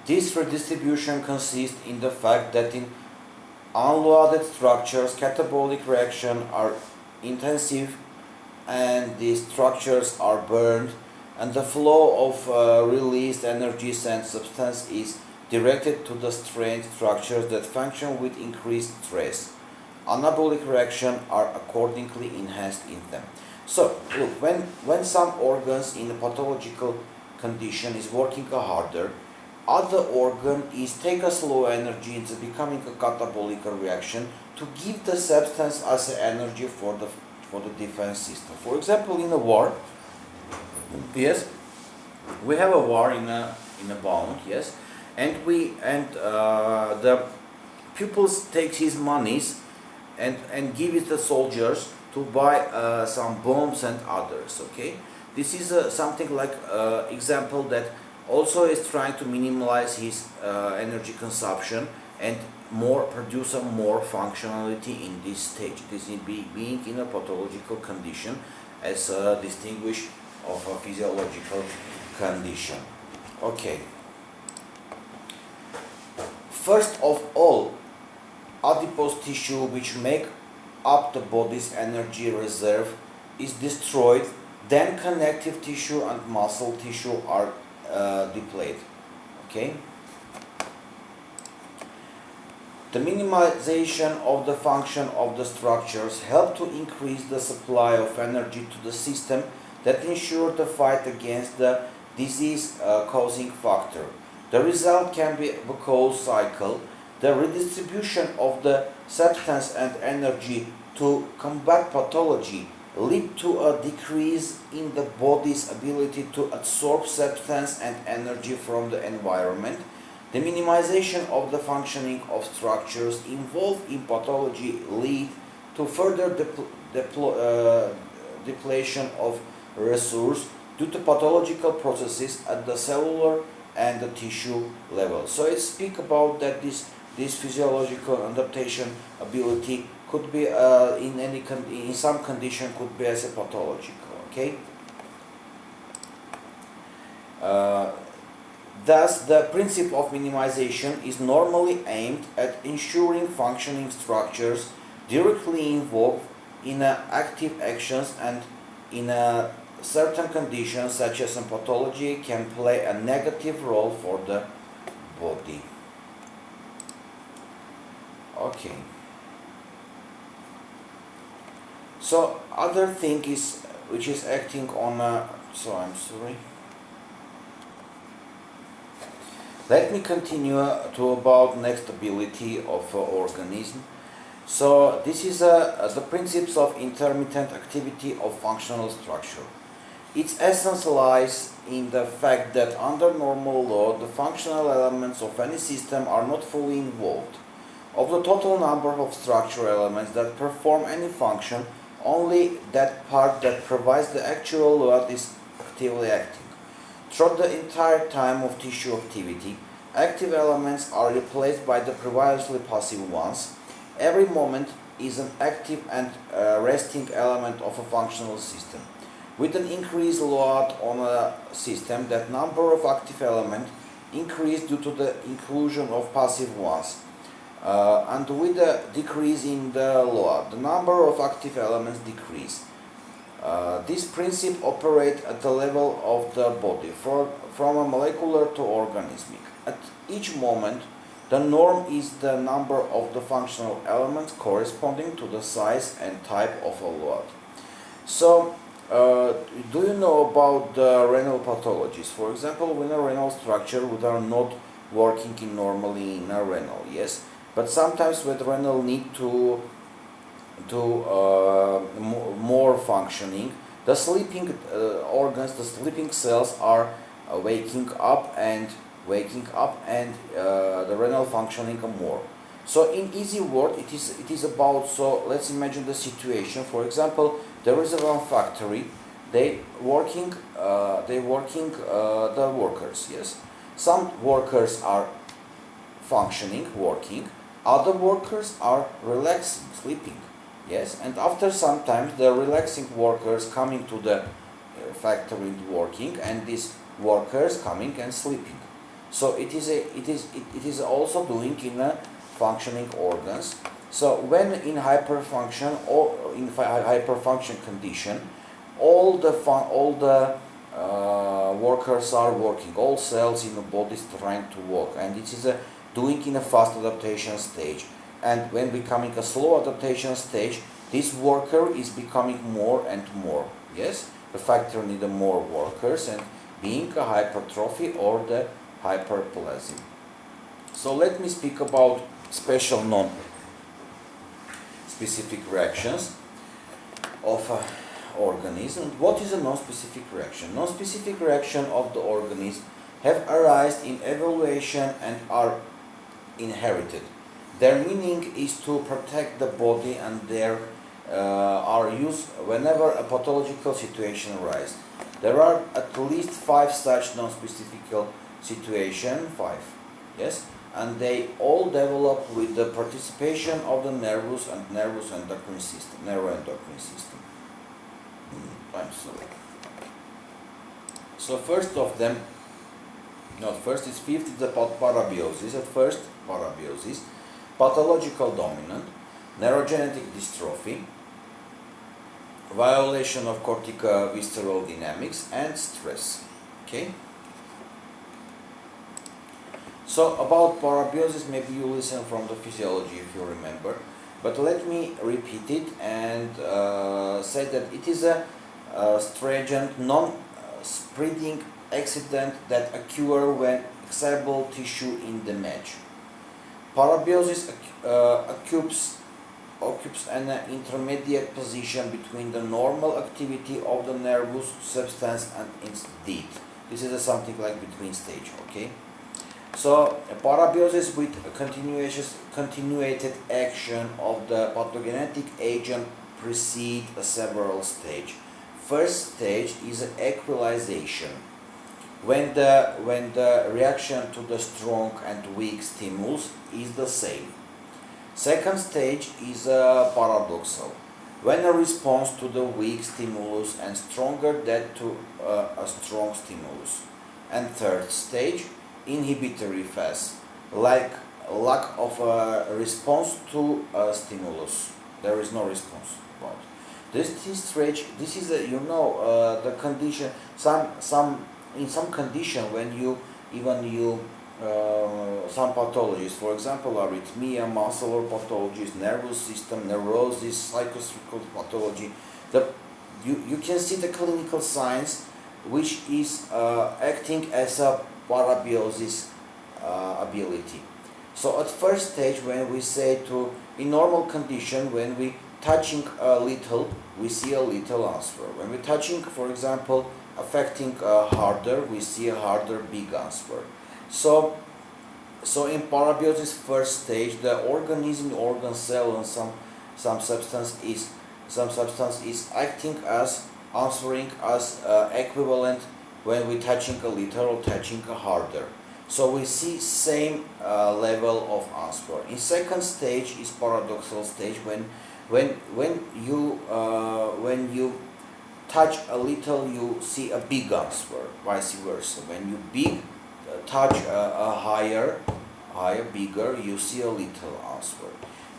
This redistribution consists in the fact that in unloaded structures, catabolic reactions are intensive and these structures are burned, and the flow of released energies and substance is directed to the strained structures that function with increased stress. Anabolic reactions are accordingly enhanced in them. So, look, when some organs in a pathological condition is working harder, other organ is take a slow energy into becoming a catabolic reaction to give the substance as energy for the defense system. For example, in a war, yes, we have a war in a bound, yes, and the pupils take his monies and give it the soldiers to buy some bombs and others. Okay, this is something like example that also is trying to minimize his energy consumption and produce a more functionality in this stage. This is being in a pathological condition as distinguished of a physiological condition. Okay. First of all, adipose tissue, which make up the body's energy reserve, is destroyed. Then connective tissue and muscle tissue are depleted. Okay. The minimization of the function of the structures help to increase the supply of energy to the system that ensure the fight against the disease causing factor. The result can be a closed cycle. The redistribution of the substance and energy to combat pathology lead to a decrease in the body's ability to absorb substance and energy from the environment. The minimization of the functioning of structures involved in pathology lead to further depletion of resource due to pathological processes at the cellular and the tissue level. So I speak about that this physiological adaptation ability could be in some condition could be as a pathological. Okay. Thus, the principle of minimization is normally aimed at ensuring functioning structures directly involved in active actions, and in certain conditions such as in pathology can play a negative role for the body. Okay. So other thing is which is acting on Let me continue to about next ability of organism. So this is the principles of intermittent activity of functional structure. Its essence lies in the fact that under normal law, the functional elements of any system are not fully involved. Of the total number of structural elements that perform any function, only that part that provides the actual load is actively acting. Throughout the entire time of tissue activity, active elements are replaced by the previously passive ones. Every moment is an active and resting element of a functional system. With an increased load on a system, that number of active elements increase due to the inclusion of passive ones. And with the decrease in the load, the number of active elements decrease. This principle operates at the level of the body, from a molecular to organismic. At each moment, the norm is the number of the functional elements corresponding to the size and type of a load. So, do you know about the renal pathologies? For example, when a renal structure we are not working normally in a renal, yes, but sometimes with renal need to more functioning, the sleeping organs, the sleeping cells are waking up and the renal functioning more. So in easy word, it is about, so let's imagine the situation. For example, there is one factory. They working the workers. Yes, some workers are functioning, working. Other workers are relaxing, sleeping. Yes, and after some time, the relaxing workers coming to the factory working, and these workers coming and sleeping. So it is also doing in a functioning organs. So when in hyperfunction or in hyperfunction condition, all the workers are working, all cells in the body is trying to work, and it is doing in a fast adaptation stage. And when becoming a slow adaptation stage, this worker is becoming more and more. Yes, the factor need more workers, and being a hypertrophy or the hyperplasia. So let me speak about special non-specific reactions of organism. What is a non-specific reaction? Non-specific reaction of the organism have arisen in evolution and are inherited. Their meaning is to protect the body, and their are used whenever a pathological situation arises. There are at least 5 such non-specific situations, 5, yes, and they all develop with the participation of the nervous and neuroendocrine system. I'm sorry. So first of them, first is fifth is the parabiosis. At first, parabiosis, pathological dominant, neurogenetic dystrophy, violation of corticovisceral dynamics, and stress. Okay. So about parabiosis, maybe you listen from the physiology if you remember, but let me repeat it and say that it is a stringent, non-spreading accident that occurs when excitable tissue in the match. Parabiosis occupies an intermediate position between the normal activity of the nervous substance and its death. This is something like between stage, okay? So parabiosis with continuated action of the pathogenic agent precede several stages. First stage is equalization, when the reaction to the strong and weak stimulus is the same. Second stage is paradoxal, when a response to the weak stimulus and stronger than to a strong stimulus. And third stage, inhibitory phase, like lack of a response to a stimulus. There is no response about this stage. This is the condition. In some condition when some pathologies, for example, arrhythmia, muscular pathologies, nervous system, neurosis, psychosocial pathology, you can see the clinical signs which is acting as a parabiosis ability. So at first stage, when we say in normal condition, when we touching a little, we see a little answer. When we touching, for example, affecting harder, we see a harder big answer. So in parabiosis first stage, the organism, organ cell, and some substance is acting as answering as equivalent when we touching a little or touching a harder. So we see same level of answer. In second stage is paradoxal stage, when you touch a little, you see a big answer, vice versa. When you touch a higher, bigger, you see a little answer.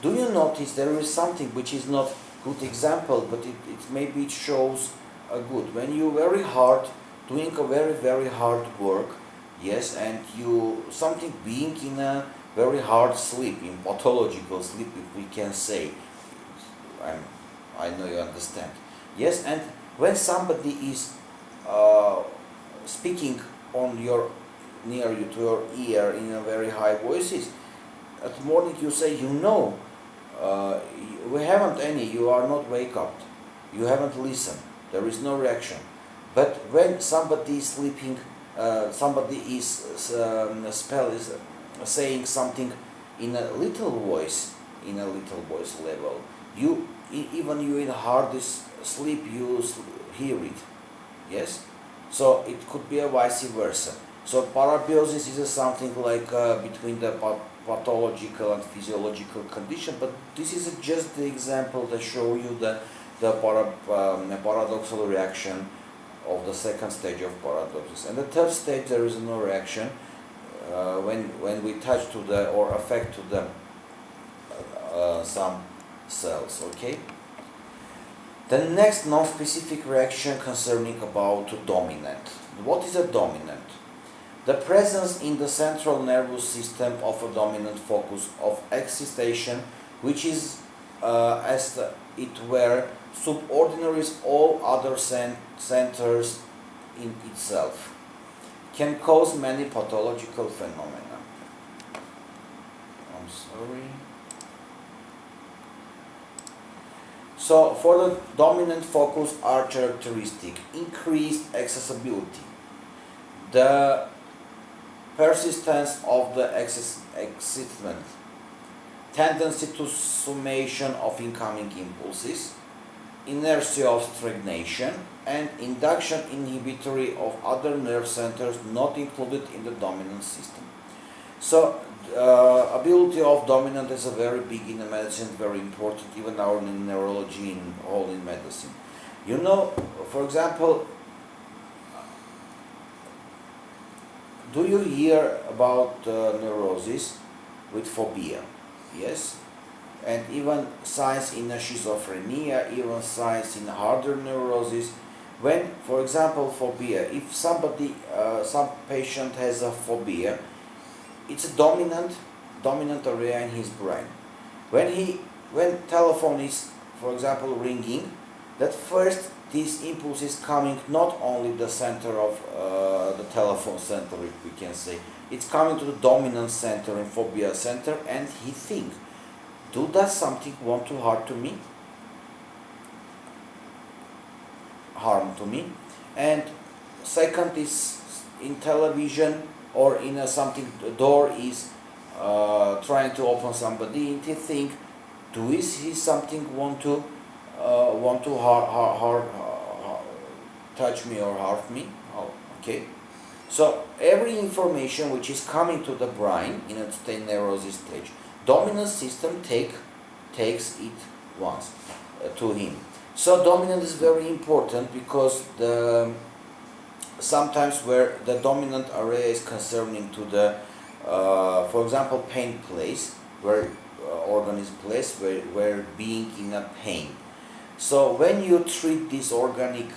Do you notice there is something which is not good example, but it maybe it shows a good. When you very hard, doing a very hard work, yes, and you something being in a very hard sleep, in pathological sleep, if we can say. I know you understand. Yes, and when somebody is speaking near you to your ear in a very high voices, at morning you say, we haven't any, you are not wake up, you haven't listened, there is no reaction. But when somebody is sleeping, somebody is saying something in a little voice level, even you in hardest sleep, you hear it. Yes, so it could be a vice versa. So parabiosis is something like between the pathological and physiological condition, but this is just the example that show you the paradoxal reaction of the second stage of paradoxis. And the third stage, there is no reaction. when we touch to the or affect to the some cells. Okay. The next non-specific reaction concerning about dominant. What is a dominant? The presence in the central nervous system of a dominant focus of excitation, which is as it were subordinates all other centers in itself, can cause many pathological phenomena. I'm sorry. So for the dominant focus are characteristic: increased accessibility, the persistence of the excitement, tendency to summation of incoming impulses, inertia of stagnation, and induction inhibitory of other nerve centers not included in the dominant system. So ability of dominant is a very big in the medicine, very important, even now in neurology and all in medicine. You know, for example, do you hear about neurosis with phobia? Yes? And even signs in schizophrenia, even signs in harder neurosis. When, for example, phobia, if somebody, some patient has a phobia, it's a dominant area in his brain. When telephone is, for example, ringing, that first this impulse is coming not only the center of the telephone center, if we can say, it's coming to the dominant center and phobia center, and he think, does something want to harm to me? And second is in television or in something, the door is trying to open somebody, and he think, is he something want to touch me or harm me? Oh, okay. So every information which is coming to the brain in a neurosis stage, dominant system takes it once to him. So dominant is very important because sometimes where the dominant area is concerning to the, for example, pain place, where organism place, where being in a pain. So when you treat these organic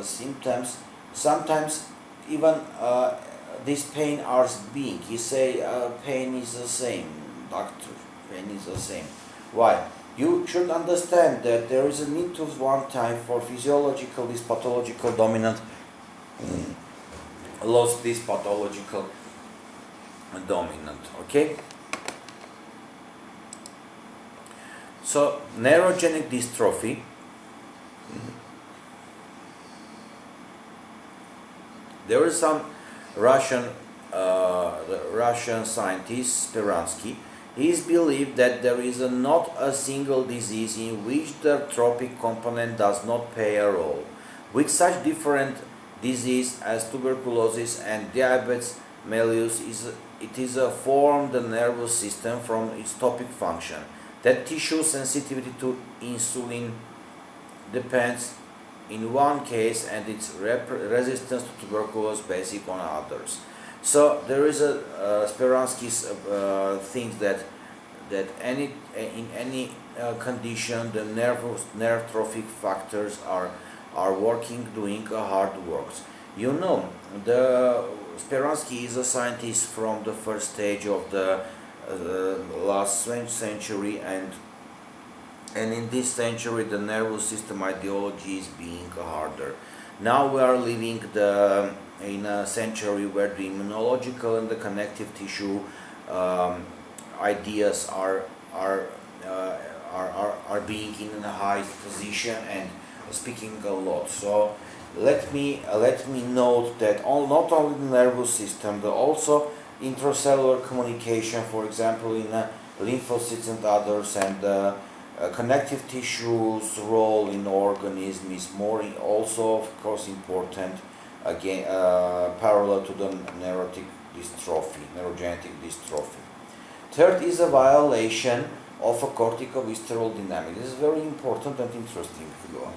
symptoms, sometimes even this pain are being. You say pain is the same, doctor. Pain is the same. Why? You should understand that there is a need to one time for physiological, this pathological dominant lost this pathological dominant. Okay. So neurogenic dystrophy. There is some Russian scientist Speransky. He is believed that there is not a single disease in which the tropic component does not play a role. With such different disease as tuberculosis and diabetes mellitus, it is a form the nervous system from its topic function. That tissue sensitivity to insulin depends in one case and its resistance to tuberculosis basic on others. So there is a Speransky's thinks that in any condition the nerve trophic factors are working, doing hard works. You know, the Speransky is a scientist from the first stage of the last century, and in this century the nervous system ideology is being harder. Now we are living in a century where the immunological and the connective tissue ideas are being in a high position and speaking a lot. So let me note that not only the nervous system, but also intracellular communication, for example in lymphocytes and others, and connective tissues role in organism is more also of course important, again parallel to the neurogenic dystrophy. Third is a violation of a corticovisceral dynamic. This is very important and interesting.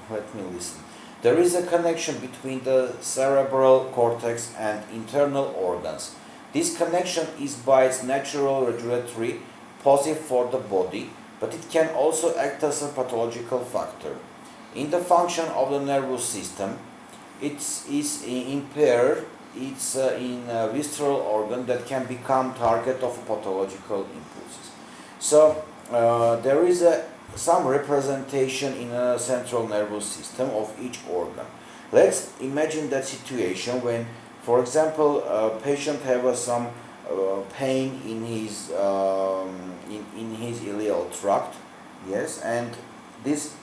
Let me listen. There is a connection between the cerebral cortex and internal organs. This connection is by its natural regulatory positive for the body, but it can also act as a pathological factor. In the function of the nervous system, it is impaired. It's in a visceral organ that can become target of pathological impulses. So there is some representation in a central nervous system of each organ. Let's imagine that situation when, for example, a patient have some pain in his ileal tract, yes, and this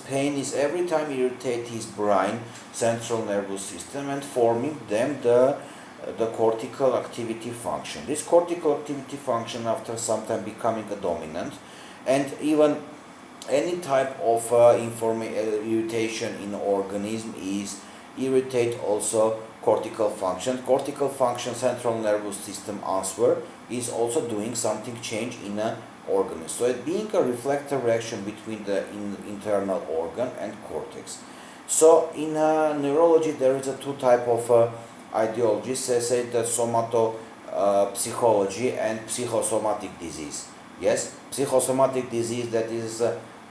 pain is every time irritate his brain, central nervous system, and forming them the cortical activity function. This cortical activity function after some time becoming a dominant, and even any type of irritation in organism is irritate also cortical function. Cortical function, central nervous system answer is also doing something change in a organism. So it being a reflector reaction between the internal organ and cortex. So in neurology there is a two type of ideologies. They say that psychology and psychosomatic disease. Yes, psychosomatic disease, that is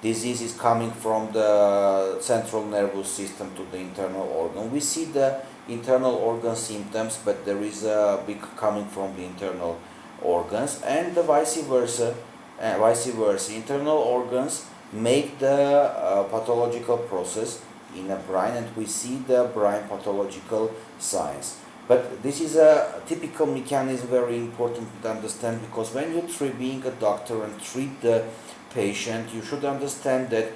disease is coming from the central nervous system to the internal organ. We see the internal organ symptoms, but there is a big coming from the internal organs, and the vice versa. Internal organs make the pathological process in a brain, and we see the brain pathological signs. But this is a typical mechanism, very important to understand, because when you treat, being a doctor and treat the patient, you should understand that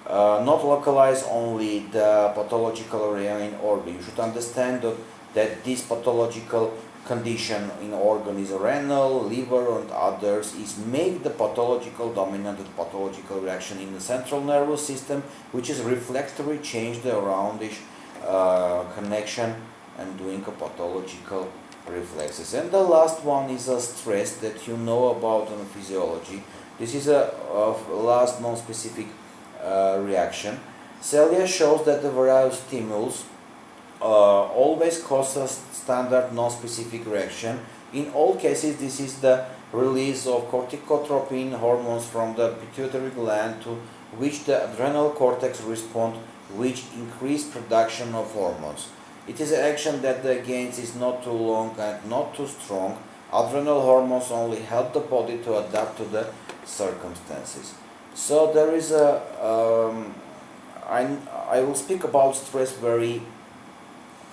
not localize only the pathological area in organ. You should understand that this pathological condition in organ is renal, liver, and others is make the pathological dominant and pathological reaction in the central nervous system, which is reflectory change the aroundish connection and doing a pathological reflexes. And the last one is a stress that you know about in physiology. This is a last non-specific reaction. Celia shows that the various stimulus always cause a standard non-specific reaction. In all cases, this is the release of corticotropin hormones from the pituitary gland, to which the adrenal cortex respond, which increase production of hormones. It is an action that the gains is not too long and not too strong. Adrenal hormones only help the body to adapt to the circumstances. So there is I will speak about stress very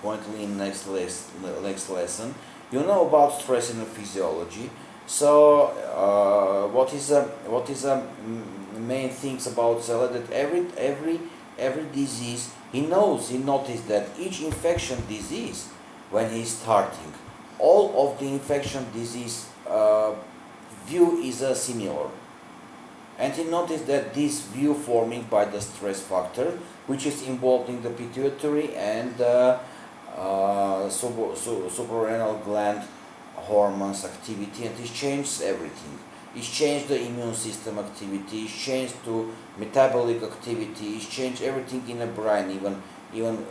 pointedly in next lesson. You know about stress in the physiology. So what is main things about Zella, that every disease he noticed that each infection disease, when he's starting, all of the infection disease view is similar. And he noticed that this view forming by the stress factor, which is involved in the pituitary and suprarenal gland hormones activity, and it changes everything. It changed the immune system activity, it changed to metabolic activity, it changed everything in the brain, even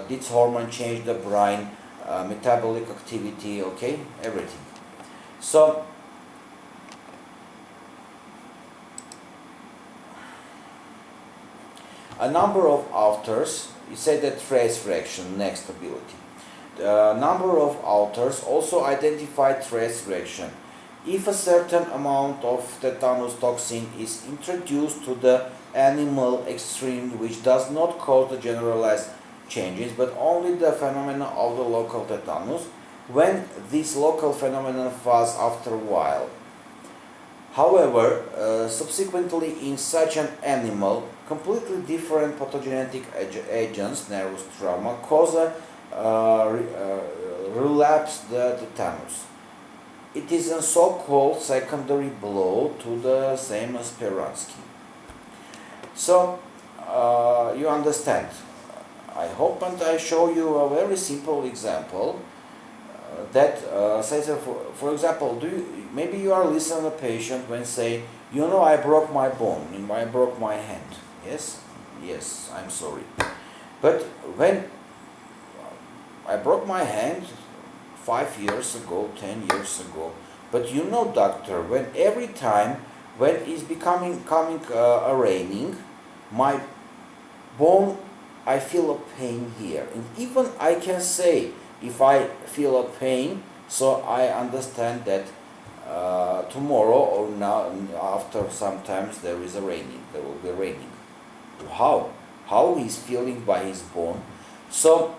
this hormone changed the brain, metabolic activity, okay, everything. So a number of authors said that trace reaction, next ability. A number of authors also identified trace reaction. If a certain amount of tetanus toxin is introduced to the animal extreme, which does not cause the generalized changes, but only the phenomena of the local tetanus, when this local phenomenon fades after a while. However, subsequently in such an animal, completely different pathogenic agents, nervous trauma, cause a relapse the tetanus. It is a so-called secondary blow to the same as Speransky. So, you understand. I hope, and I show you a very simple example that says, for example, maybe you are listening to a patient when say, I broke my bone, I broke my hand. Yes, I'm sorry. But when I broke my hand, 5 years ago, 10 years ago. But you know, doctor, when every time when it's coming raining, my bone, I feel a pain here, and even I can say if I feel a pain, so I understand that tomorrow or now after sometimes there will be raining. How he's feeling by his bone. So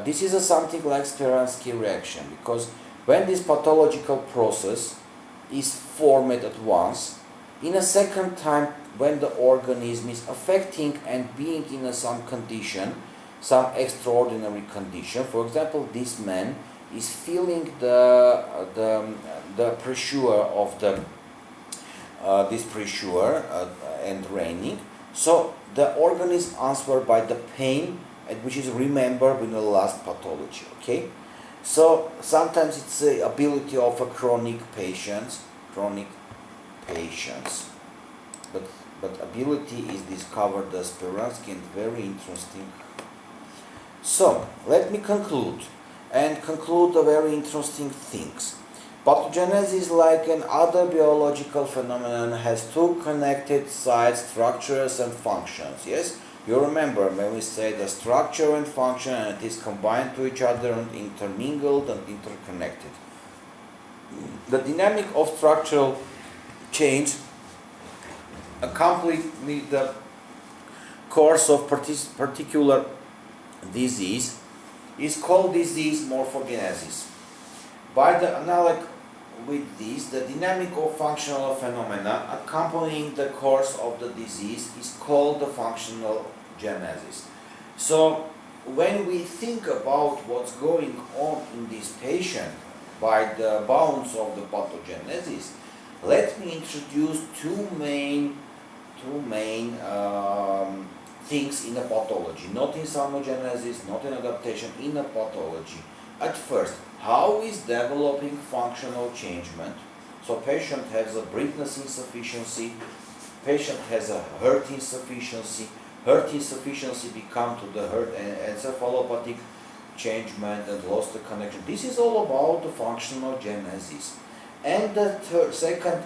this is something like Speransky reaction, because when this pathological process is formed at once, in a second time when the organism is affecting and being in some condition, some extraordinary condition. For example, this man is feeling the pressure of the this pressure and raining. So the organism answer by the pain, which is remembered in the last pathology. Okay, so sometimes it's the ability of a chronic patients, but ability is discovered as Speransky, and very interesting. So let me conclude the very interesting things. Pathogenesis, like an other biological phenomenon, has two connected sides, structures and functions. Yes, you remember when we say the structure and function, and it is combined to each other and intermingled and interconnected. The dynamic of structural change accompany the course of particular disease is called disease morphogenesis. By the analog with this, the dynamic of functional phenomena accompanying the course of the disease is called the functional genesis. So when we think about what's going on in this patient by the bounds of the pathogenesis, let me introduce two main things in a pathology, not in thermogenesis, not in adaptation, in a pathology. At first, how is developing functional changement? So patient has a breathness insufficiency, patient has a heart insufficiency become to the heart and encephalopathic changement and lost the connection. This is all about the functional genesis. And the second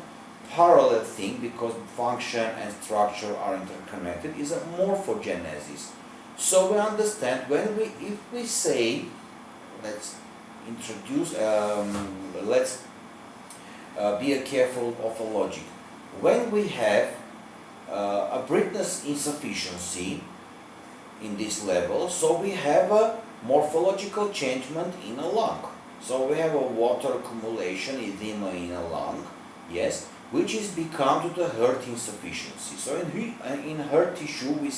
parallel thing, because function and structure are interconnected, is a morphogenesis. So we understand if we say, let's introduce, let's be careful of a logic. When we have a breathness insufficiency in this level, so we have a morphological changement in a lung. So we have a water accumulation, edema in a lung, yes, which is become to the heart insufficiency. So in heart tissue we